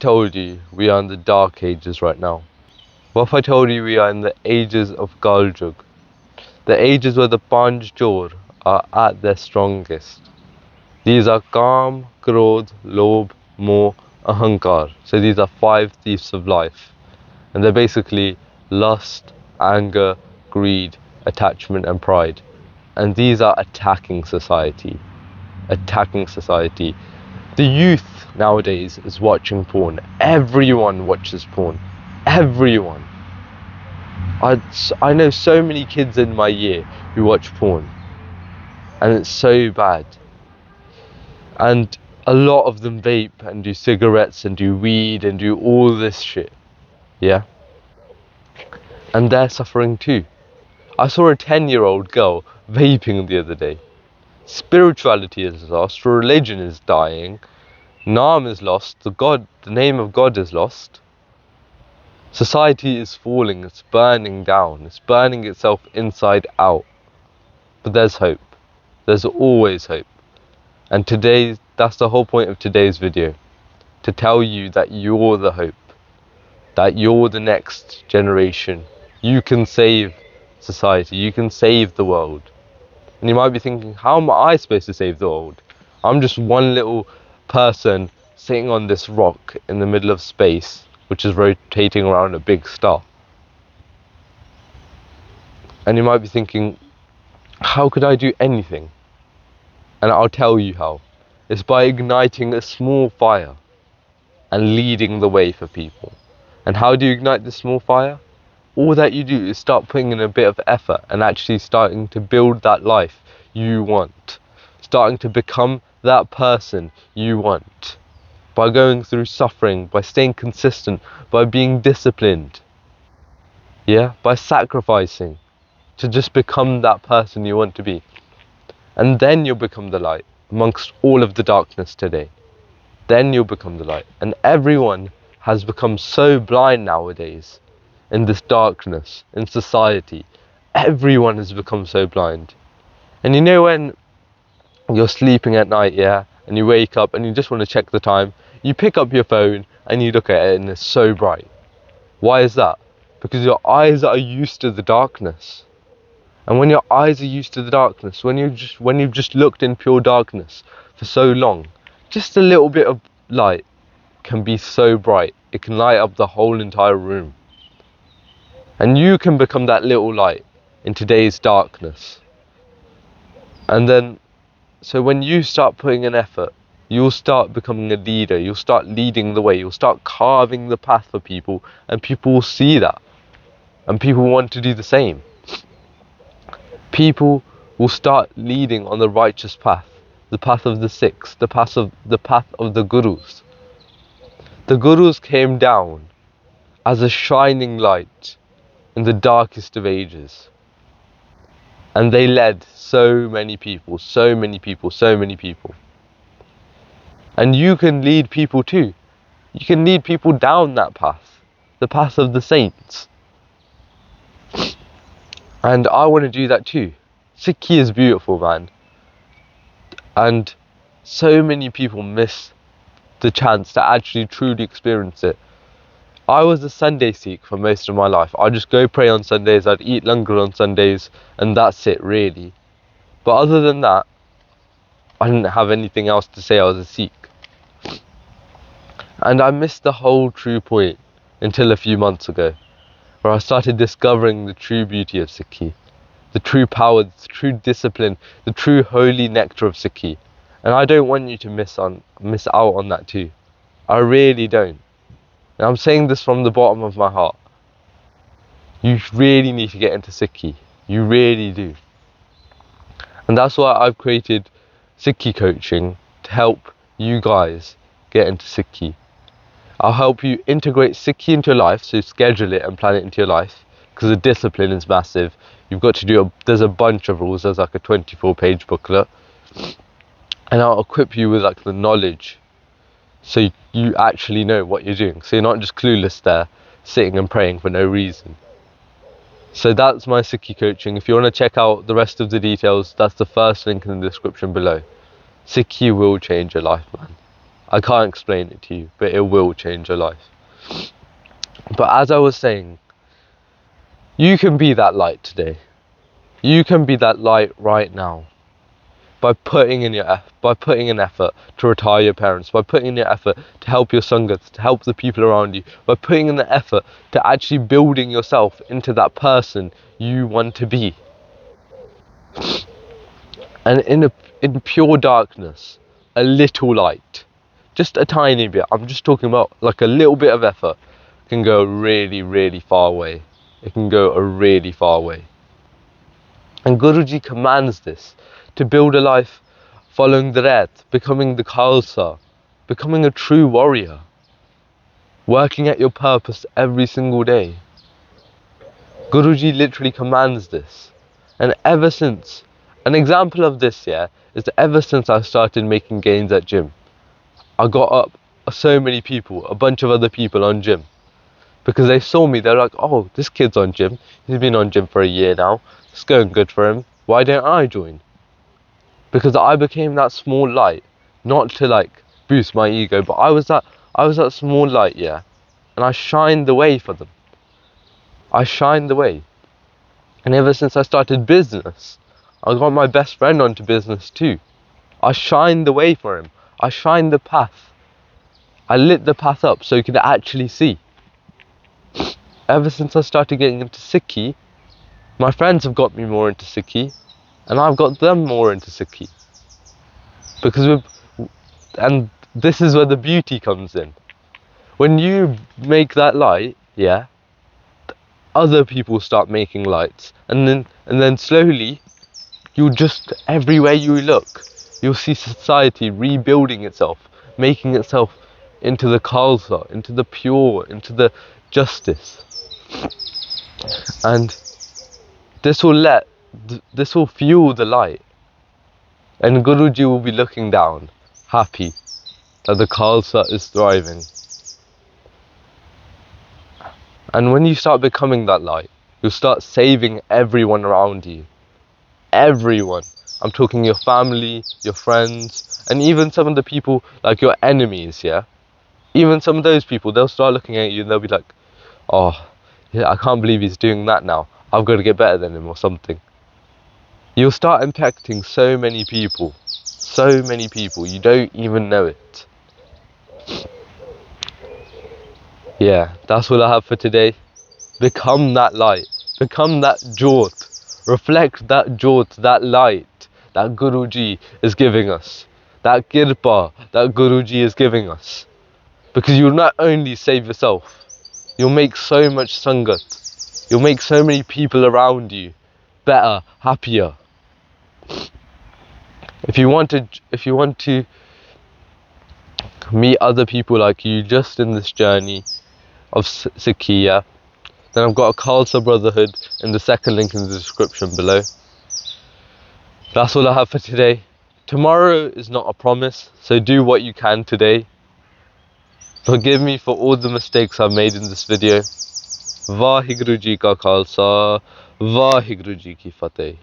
Told you we are in the dark ages right now? What if I told you we are in the ages of Kaljug? The ages where the Panj Chor are at their strongest. These are Kam, Krodh, Lobh, Moh, Ahankar. So these are 5 thieves of life. And they're basically lust, anger, greed, attachment and pride. And these are attacking society. Attacking society. The youth nowadays is watching porn. Everyone watches porn. Everyone. I know so many kids in my year who watch porn. And it's so bad. And a lot of them vape and do cigarettes and do weed and do all this shit. Yeah? And they're suffering too. I saw a 10-year-old girl vaping the other day. Spirituality is lost, religion is dying, Naam is lost, the name of God is lost. Society is falling, it's burning down, it's burning itself inside out. But there's hope. There's always hope. And that's the whole point of today's video. To tell you that you're the hope. That you're the next generation. You can save society, you can save the world. And you might be thinking, how am I supposed to save the world? I'm just one little person sitting on this rock in the middle of space, which is rotating around a big star. And you might be thinking, how could I do anything? And I'll tell you how. It's by igniting a small fire and leading the way for people. And how do you ignite the small fire? All that you do is start putting in a bit of effort and actually starting to build that life you want. Starting to become that person you want. By going through suffering, by staying consistent, by being disciplined. Yeah? By sacrificing to just become that person you want to be. And then you'll become the light amongst all of the darkness today. Then you'll become the light. And everyone has become so blind nowadays in this darkness, in society. Everyone has become so blind. And you know when you're sleeping at night, yeah, and you wake up and you just want to check the time, you pick up your phone and you look at it and it's so bright. Why is that? Because your eyes are used to the darkness. And when your eyes are used to the darkness, when you've just looked in pure darkness for so long, just a little bit of light can be so bright. It can light up the whole entire room. And you can become that little light in today's darkness. And then, so when you start putting in effort, you'll start becoming a leader. You'll start leading the way. You'll start carving the path for people. And people will see that. And people want to do the same. People will start leading on the righteous path. The path of the Sikhs. The path of the Gurus. The Gurus came down as a shining light in the darkest of ages. And they led so many people, so many people, so many people. And you can lead people too. You can lead people down that path, the path of the saints. And I want to do that too. Sikhi is beautiful, man. And so many people miss the chance to actually truly experience it. I was a Sunday Sikh for most of my life. I'd just go pray on Sundays, I'd eat langar on Sundays, and that's it really. But other than that, I didn't have anything else to say I was a Sikh. And I missed the whole true point until a few months ago, where I started discovering the true beauty of Sikhi, the true power, the true discipline, the true holy nectar of Sikhi. And I don't want you to miss out on that too. I really don't. And I'm saying this from the bottom of my heart. You really need to get into Sikhi. You really do. And that's why I've created Sikhi coaching to help you guys get into Sikhi. I'll help you integrate Sikhi into your life, so schedule it and plan it into your life, because the discipline is massive. You've got to there's a bunch of rules, there's like a 24-page booklet. And I'll equip you with like the knowledge, so you actually know what you're doing. So you're not just clueless there, sitting and praying for no reason. So that's my Sikhi coaching. If you want to check out the rest of the details, that's the first link in the description below. Sikhi will change your life, man. I can't explain it to you, but it will change your life. But as I was saying, you can be that light today. You can be that light right now by putting in effort to retire your parents, by putting in your effort to help your sanghas, to help the people around you, by putting in the effort to actually building yourself into that person you want to be. And in pure darkness, a little light, just a tiny bit, I'm just talking about like a little bit of effort, can go really, really far away. It can go a really far way. And Guruji commands this, to build a life following the Red, becoming the Khalsa, becoming a true warrior, working at your purpose every single day. Guruji literally commands this. And ever since, an example of this, is that ever since I started making gains at gym, I got up so many people, a bunch of other people on gym. Because they saw me, they're like, oh, this kid's on gym. He's been on gym for a year now. It's going good for him. Why don't I join? Because I became that small light, not to like boost my ego, but I was that small light, and I shined the way for them. I shined the way. And ever since I started business, I got my best friend onto business too. I shined the way for him. I shined the path. I lit the path up so he could actually see. Ever since I started getting into sikhi, my friends have got me more into sikhi, and I've got them more into sikhi. Because and this is where the beauty comes in. When you make that light, other people start making lights, and then slowly, everywhere you look, you'll see society rebuilding itself, making itself into the Khalsa, into the pure, into the justice. And this will fuel the light. And Guruji will be looking down, happy that the Khalsa is thriving. And when you start becoming that light, you'll start saving everyone around you. Everyone. I'm talking your family, your friends, and even some of the people, like your enemies, Even some of those people, they'll start looking at you and they'll be like, oh, yeah, I can't believe he's doing that now. I've got to get better than him or something. You'll start impacting so many people, you don't even know it. Yeah, that's all I have for today. Become that light, become that jyot, reflect that jyot, that light that Guruji is giving us, that kirpa that Guruji is giving us. Because you'll not only save yourself, you'll make so much sangat, you'll make so many people around you better, happier. If you want to meet other people like you just in this journey of Sikhiya, then I've got a Khalsa Brotherhood in the second link in the description below. That's all I have for today. Tomorrow is not a promise, so do what you can today. Forgive me for all the mistakes I've made in this video. Waheguru Ji Ka Khalsa, Waheguru Ji Ki Fateh.